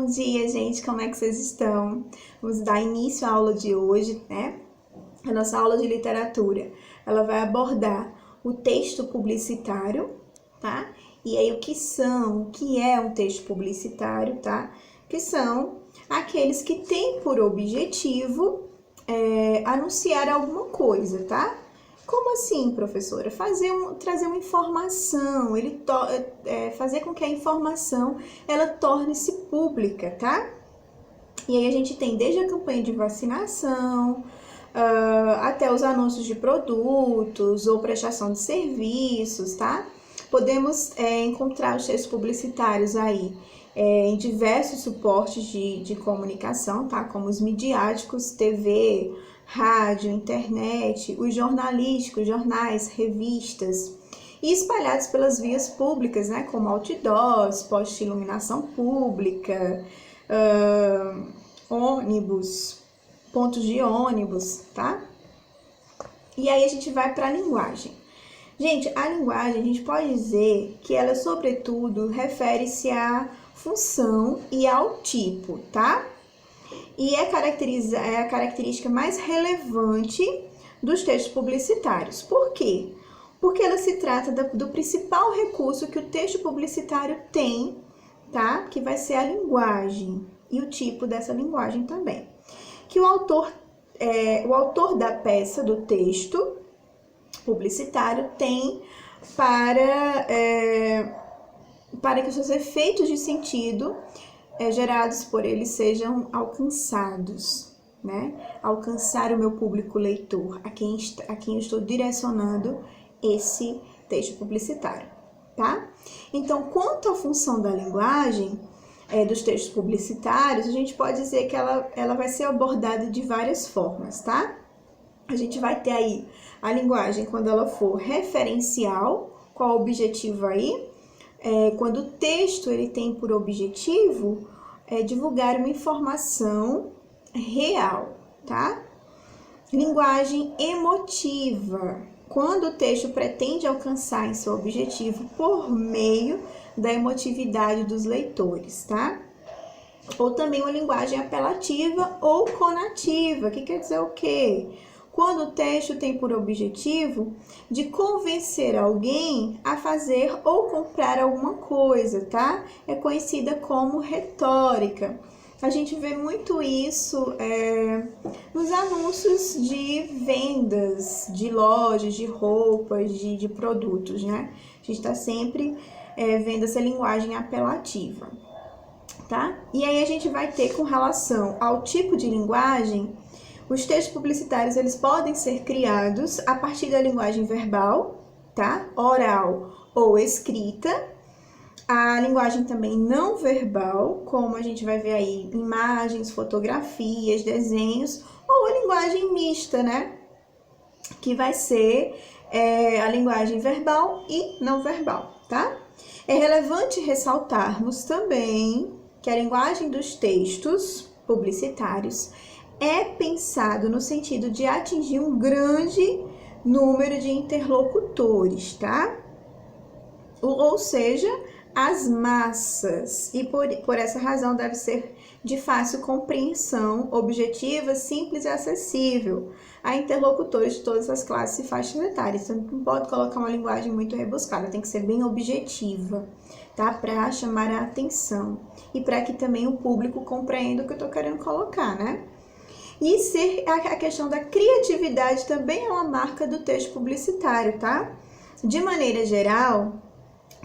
dia, gente, como é que vocês estão? Vamos dar início à aula de hoje, né? A nossa aula de literatura, ela vai abordar o texto publicitário, tá? E aí o que é um texto publicitário, tá? Que são aqueles que têm por objetivo anunciar alguma coisa, tá? Como assim, professora? Trazer uma informação, fazer com que a informação ela torne-se pública, tá? E aí a gente tem desde a campanha de vacinação, até os anúncios de produtos ou prestação de serviços, tá? Podemos encontrar os textos publicitários aí em diversos suportes de comunicação, tá? Como os midiáticos, TV, rádio, internet, os jornalísticos, jornais, revistas, e espalhados pelas vias públicas, né? Como outdoors, postos de iluminação pública, ônibus, pontos de ônibus, tá? E aí a gente vai para a linguagem. Gente, a linguagem, a gente pode dizer que ela, sobretudo, refere-se à função e ao tipo, tá? E é a característica mais relevante dos textos publicitários. Por quê? Porque ela se trata do principal recurso que o texto publicitário tem, tá? Que vai ser a linguagem e o tipo dessa linguagem também. Que o autor da peça, do texto publicitário, tem para que os seus efeitos de sentido gerados por ele sejam alcançados, né? Alcançar o meu público leitor, a quem eu estou direcionando esse texto publicitário, tá? Então, quanto à função da linguagem dos textos publicitários, a gente pode dizer que ela vai ser abordada de várias formas, tá? A gente vai ter aí a linguagem quando ela for referencial. Qual o objetivo aí? Quando o texto ele tem por objetivo divulgar uma informação real, tá? Linguagem emotiva, quando o texto pretende alcançar em seu objetivo por meio da emotividade dos leitores, tá? Ou também uma linguagem apelativa ou conativa, que quer dizer o quê? Quando o texto tem por objetivo de convencer alguém a fazer ou comprar alguma coisa, tá? É conhecida como retórica. A gente vê muito isso nos anúncios de vendas, de lojas, de roupas, de produtos, né? A gente está sempre vendo essa linguagem apelativa, tá? E aí a gente vai ter, com relação ao tipo de linguagem, os textos publicitários eles podem ser criados a partir da linguagem verbal, tá? Oral ou escrita. A linguagem também não verbal, como a gente vai ver aí imagens, fotografias, desenhos, ou a linguagem mista, né? Que vai ser a linguagem verbal e não verbal, tá? É relevante ressaltarmos também que a linguagem dos textos publicitários é pensado no sentido de atingir um grande número de interlocutores, tá? Ou seja, as massas, e por essa razão deve ser de fácil compreensão, objetiva, simples e acessível a interlocutores de todas as classes e faixas etárias. Então, não pode colocar uma linguagem muito rebuscada, tem que ser bem objetiva, tá? Para chamar a atenção e para que também o público compreenda o que eu estou querendo colocar, né? E a questão da criatividade também é uma marca do texto publicitário, tá? De maneira geral,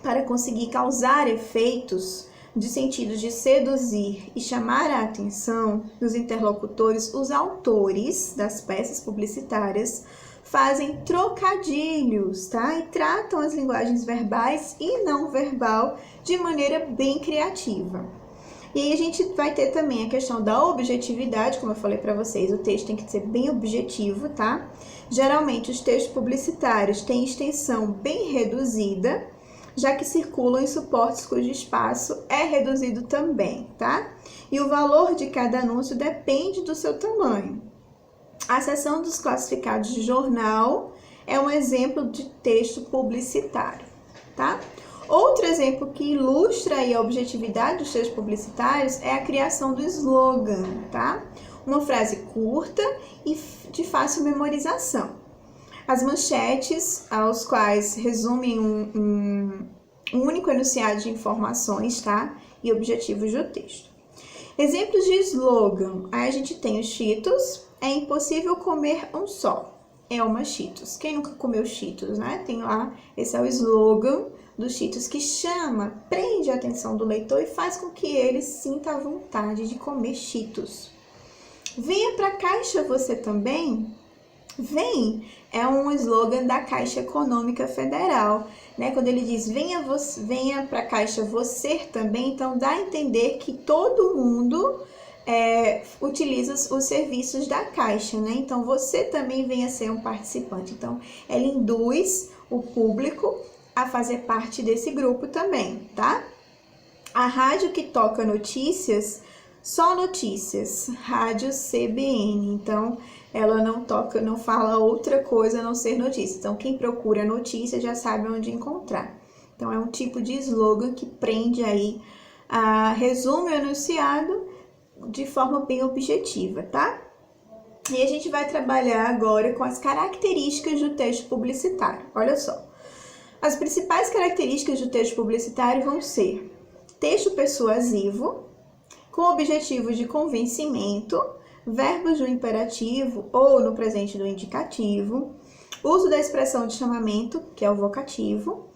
para conseguir causar efeitos de sentido de seduzir e chamar a atenção dos interlocutores, os autores das peças publicitárias fazem trocadilhos, tá? E tratam as linguagens verbais e não verbal de maneira bem criativa. E aí a gente vai ter também a questão da objetividade, como eu falei para vocês, o texto tem que ser bem objetivo, tá? Geralmente os textos publicitários têm extensão bem reduzida, já que circulam em suportes cujo espaço é reduzido também, tá? E o valor de cada anúncio depende do seu tamanho. A seção dos classificados de jornal é um exemplo de texto publicitário, tá? Outro exemplo que ilustra aí a objetividade dos textos publicitários é a criação do slogan, tá? Uma frase curta e de fácil memorização. As manchetes, aos quais resumem um único enunciado de informações, tá? E objetivos do texto. Exemplos de slogan. Aí a gente tem os Cheetos. É impossível comer um só. É uma Cheetos. Quem nunca comeu Cheetos, né? Tem lá, esse é o slogan dos Cheetos que chama, prende a atenção do leitor e faz com que ele sinta a vontade de comer Cheetos. Venha para a Caixa você também. Vem é um slogan da Caixa Econômica Federal, né? Quando ele diz venha para a Caixa você também, então dá a entender que todo mundo utiliza os serviços da Caixa, né? Então você também venha ser um participante. Então ela induz o público a fazer parte desse grupo também, tá? A rádio que toca notícias, só notícias, rádio CBN, então ela não fala outra coisa a não ser notícia. Então quem procura notícia já sabe onde encontrar. Então é um tipo de slogan que prende aí, resume o enunciado de forma bem objetiva, tá? E a gente vai trabalhar agora com as características do texto publicitário. Olha só, as principais características do texto publicitário vão ser texto persuasivo, com objetivos de convencimento, verbos do imperativo ou no presente do indicativo, uso da expressão de chamamento, que é o vocativo,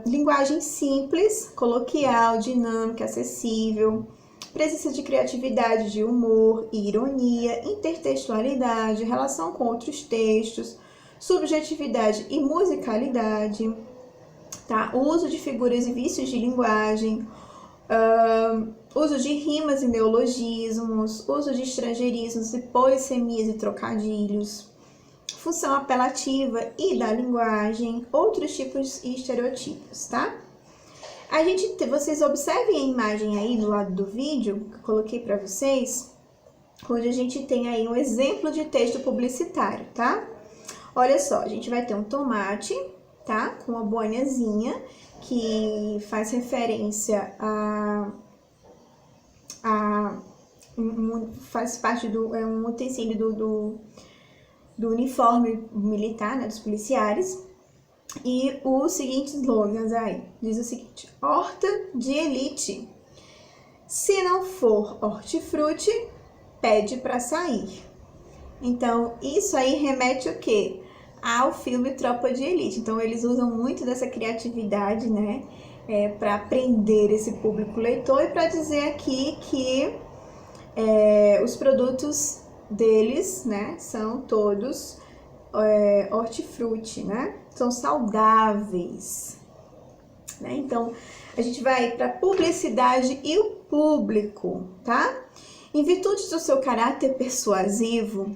linguagem simples, coloquial, dinâmica, acessível, presença de criatividade, de humor e ironia, intertextualidade, relação com outros textos, subjetividade e musicalidade, tá? Uso de figuras e vícios de linguagem, uso de rimas e neologismos, uso de estrangeirismos e polissemias e trocadilhos, função apelativa e da linguagem, outros tipos e estereotipos, tá? Vocês observem a imagem aí do lado do vídeo, que eu coloquei para vocês, onde a gente tem aí um exemplo de texto publicitário, tá? Olha só, a gente vai ter um tomate, tá? Com uma boinazinha, que faz referência faz parte um utensílio do uniforme militar, né, dos policiais. E os seguintes slogans aí, diz o seguinte: horta de elite. Se não for hortifruti, pede para sair. Então, isso aí remete o quê? Ao filme Tropa de Elite. Então, eles usam muito dessa criatividade, né, para prender esse público leitor e para dizer aqui que os produtos deles, né, são todos hortifruti, né? São saudáveis, né? Então, a gente vai para publicidade e o público, tá? Em virtude do seu caráter persuasivo,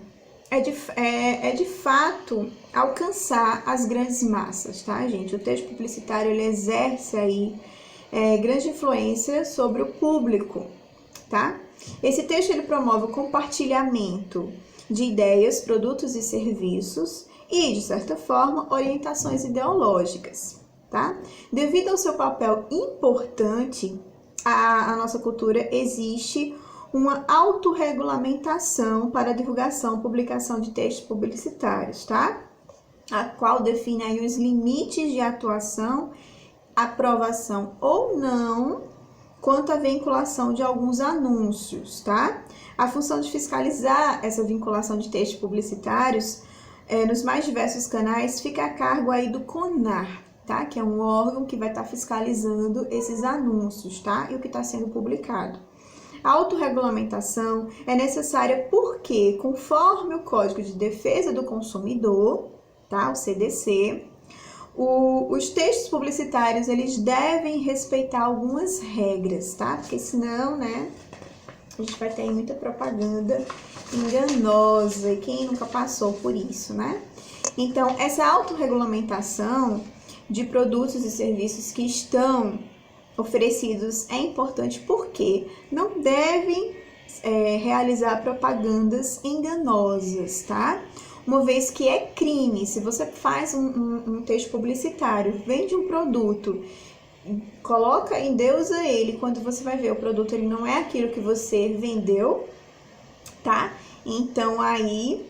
é de fato alcançar as grandes massas, tá, gente? O texto publicitário, ele exerce aí grande influência sobre o público, tá? Esse texto, ele promove o compartilhamento de ideias, produtos e serviços e, de certa forma, orientações ideológicas, tá? Devido ao seu papel importante, a nossa cultura existe uma autorregulamentação para a divulgação e publicação de textos publicitários, tá? A qual define aí os limites de atuação, aprovação ou não, quanto à vinculação de alguns anúncios, tá? A função de fiscalizar essa vinculação de textos publicitários nos mais diversos canais fica a cargo aí do CONAR, tá? Que é um órgão que vai estar fiscalizando esses anúncios, tá? E o que está sendo publicado. A autorregulamentação é necessária porque, conforme o Código de Defesa do Consumidor, tá? O CDC, os textos publicitários, eles devem respeitar algumas regras, tá? Porque senão, né, a gente vai ter muita propaganda enganosa e quem nunca passou por isso, né? Então, essa autorregulamentação de produtos e serviços que estão oferecidos é importante porque não devem realizar propagandas enganosas, tá? uma vez que é crime. Se você faz um texto publicitário, vende um produto, coloca, endeusa ele, quando você vai ver o produto, ele não é aquilo que você vendeu, tá? Então, aí,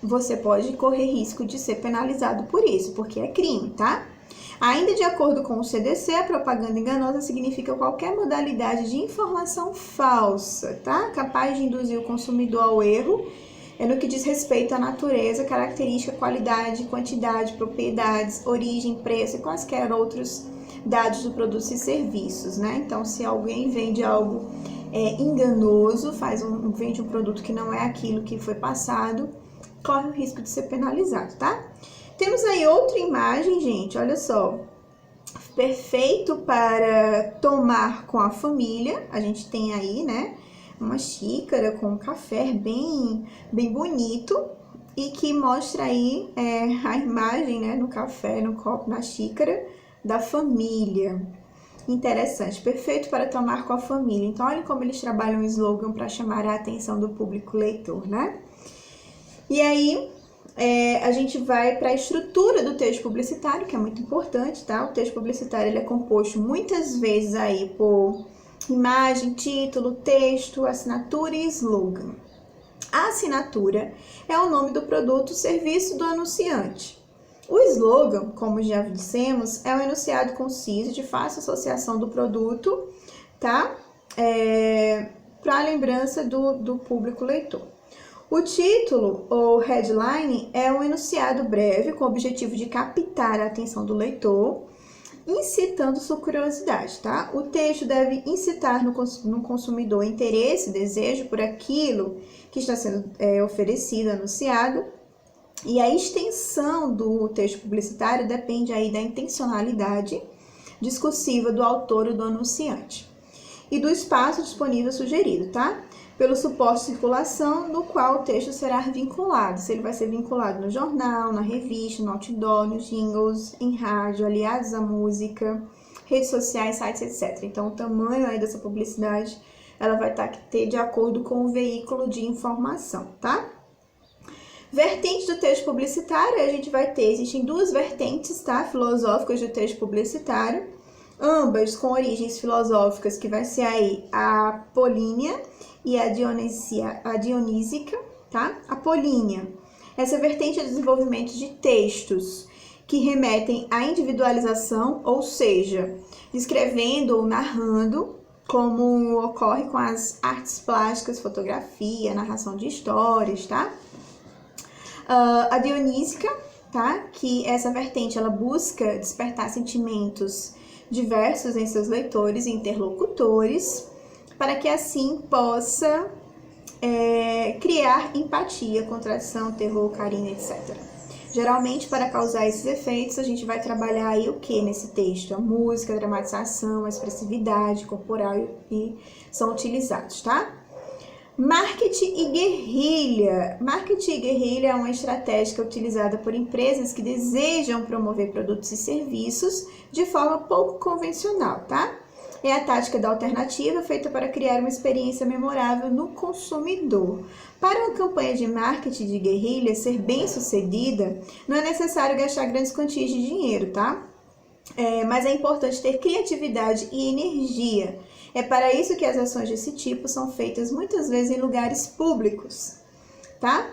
você pode correr risco de ser penalizado por isso, porque é crime, tá? Ainda de acordo com o CDC, a propaganda enganosa significa qualquer modalidade de informação falsa, tá? Capaz de induzir o consumidor ao erro, no que diz respeito à natureza, característica, qualidade, quantidade, propriedades, origem, preço e quaisquer outros dados do produtos e serviços, né? Então, se alguém vende algo enganoso, vende um produto que não é aquilo que foi passado, corre o risco de ser penalizado, tá? Temos aí outra imagem, gente, olha só. Perfeito para tomar com a família. A gente tem aí, né, uma xícara com um café bem bonito e que mostra aí a imagem, né, no café, no copo, na xícara da família. Interessante, perfeito para tomar com a família. Então, olha como eles trabalham o slogan para chamar a atenção do público leitor, né? E aí, a gente vai para a estrutura do texto publicitário, que é muito importante, tá? O texto publicitário ele é composto muitas vezes aí por imagem, título, texto, assinatura e slogan. A assinatura é o nome do produto, serviço do anunciante. O slogan, como já dissemos, é um enunciado conciso de fácil associação do produto, tá? Para a lembrança do público leitor. O título ou headline é um enunciado breve com o objetivo de captar a atenção do leitor, incitando sua curiosidade, tá? O texto deve incitar no consumidor interesse, desejo por aquilo que está sendo oferecido, anunciado. E a extensão do texto publicitário depende aí da intencionalidade discursiva do autor ou do anunciante e do espaço disponível sugerido, tá? Pelo suporte de circulação no qual o texto será vinculado. Se ele vai ser vinculado no jornal, na revista, no outdoor, nos jingles, em rádio, aliados à música, redes sociais, sites, etc. Então, o tamanho aí dessa publicidade, ela vai ter de acordo com o veículo de informação, tá? Vertentes do texto publicitário, a gente vai ter, existem duas vertentes, tá? Filosóficas do texto publicitário, ambas com origens filosóficas, que vai ser aí a apolínea e a dionísica, tá? Apolínea. Essa vertente é o desenvolvimento de textos que remetem à individualização, ou seja, descrevendo ou narrando, como ocorre com as artes plásticas, fotografia, narração de histórias, tá? A dionísica, tá? Que essa vertente, ela busca despertar sentimentos diversos em seus leitores e interlocutores, para que assim possa criar empatia, contradição, terror, carinho, etc. Geralmente, para causar esses efeitos, a gente vai trabalhar aí o que nesse texto? A música, a dramatização, a expressividade corporal e são utilizados, tá? Marketing e guerrilha. Marketing e guerrilha é uma estratégia utilizada por empresas que desejam promover produtos e serviços de forma pouco convencional, tá? É a tática da alternativa feita para criar uma experiência memorável no consumidor. Para uma campanha de marketing de guerrilha ser bem sucedida, não é necessário gastar grandes quantias de dinheiro, tá? Mas é importante ter criatividade e energia. É para isso que as ações desse tipo são feitas muitas vezes em lugares públicos, tá?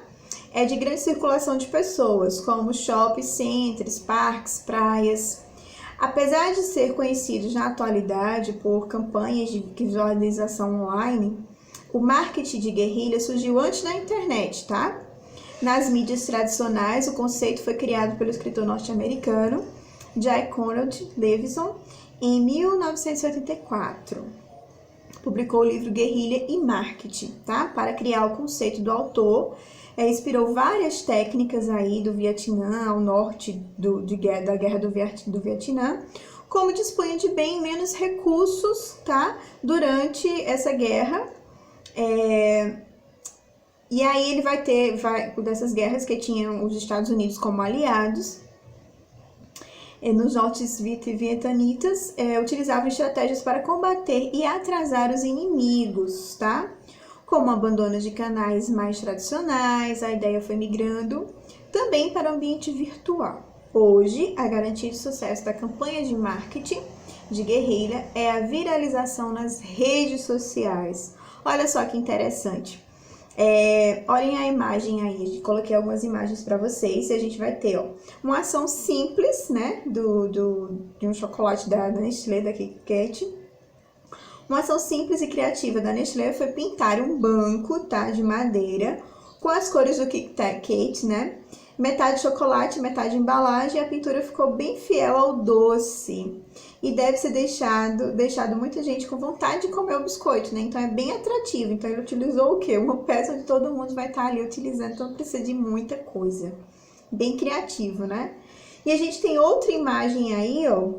É de grande circulação de pessoas, como shopping centers, parques, praias. Apesar de ser conhecidos na atualidade por campanhas de visualização online, o marketing de guerrilha surgiu antes da internet, tá? Nas mídias tradicionais, o conceito foi criado pelo escritor norte-americano J. Conrad Lewison em 1984. Publicou o livro Guerrilha e Marketing, tá? Para criar o conceito do autor, inspirou várias técnicas aí do Vietnã, ao norte da guerra do Vietnã, como dispunha de bem menos recursos, tá? Durante essa guerra. E aí ele vai dessas guerras que tinham os Estados Unidos como aliados, nos nortes vietnamitas, utilizavam estratégias para combater e atrasar os inimigos, tá? como o abandono de canais mais tradicionais, a ideia foi migrando também para o ambiente virtual. Hoje, a garantia de sucesso da campanha de marketing de guerrilha é a viralização nas redes sociais. Olha só que interessante. Olhem a imagem aí, coloquei algumas imagens para vocês e a gente vai ter uma ação simples, né, de um chocolate da Nestlé, da Kit Kat. Uma ação simples e criativa da Nestlé foi pintar um banco, tá, de madeira com as cores do Kit Kat, né? Metade chocolate, metade embalagem, e a pintura ficou bem fiel ao doce. E deve ser deixado muita gente com vontade de comer o biscoito, né? Então é bem atrativo. Então ele utilizou o quê? Uma peça onde todo mundo vai estar ali utilizando, então precisa de muita coisa. Bem criativo, né? E a gente tem outra imagem aí, ó,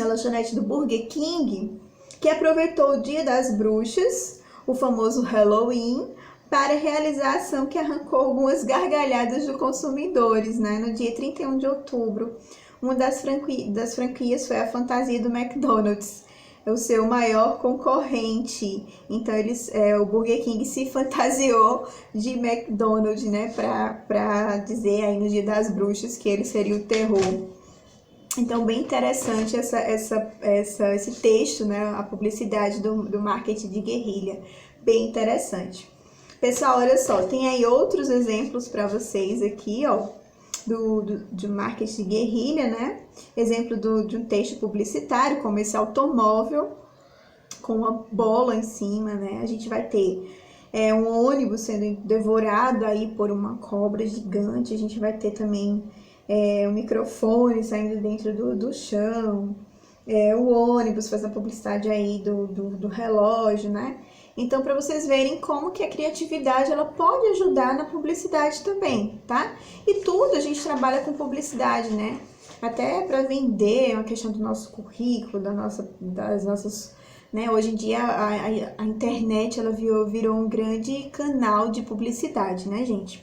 a lanchonete do Burger King, que aproveitou o Dia das Bruxas, o famoso Halloween, para realizar a ação que arrancou algumas gargalhadas dos consumidores, né? No dia 31 de outubro, uma das franquias foi a fantasia do McDonald's, o seu maior concorrente. Então, o Burger King se fantasiou de McDonald's, né? Para dizer aí no Dia das Bruxas que ele seria o terror. Então, bem interessante esse texto, né? A publicidade do marketing de guerrilha. Bem interessante. Pessoal, olha só, tem aí outros exemplos para vocês aqui, ó, de marketing de guerrilha, né? Exemplo de um texto publicitário, como esse automóvel com uma bola em cima, né? A gente vai ter um ônibus sendo devorado aí por uma cobra gigante, a gente vai ter também um microfone saindo dentro do chão, o ônibus faz a publicidade aí do relógio, né? Então, para vocês verem como que a criatividade ela pode ajudar na publicidade também, tá? E tudo a gente trabalha com publicidade, né? Até para vender, é uma questão do nosso currículo, das nossas, né? Hoje em dia a internet ela virou um grande canal de publicidade, né, gente?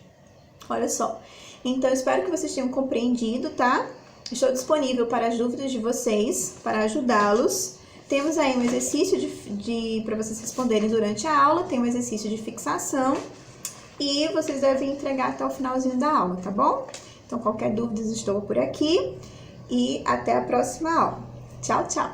Olha só. Então, espero que vocês tenham compreendido, tá? Estou disponível para as dúvidas de vocês, para ajudá-los. Temos aí um exercício para vocês responderem durante a aula, tem um exercício de fixação e vocês devem entregar até o finalzinho da aula, tá bom? Então, qualquer dúvida, estou por aqui e até a próxima aula. Tchau, tchau!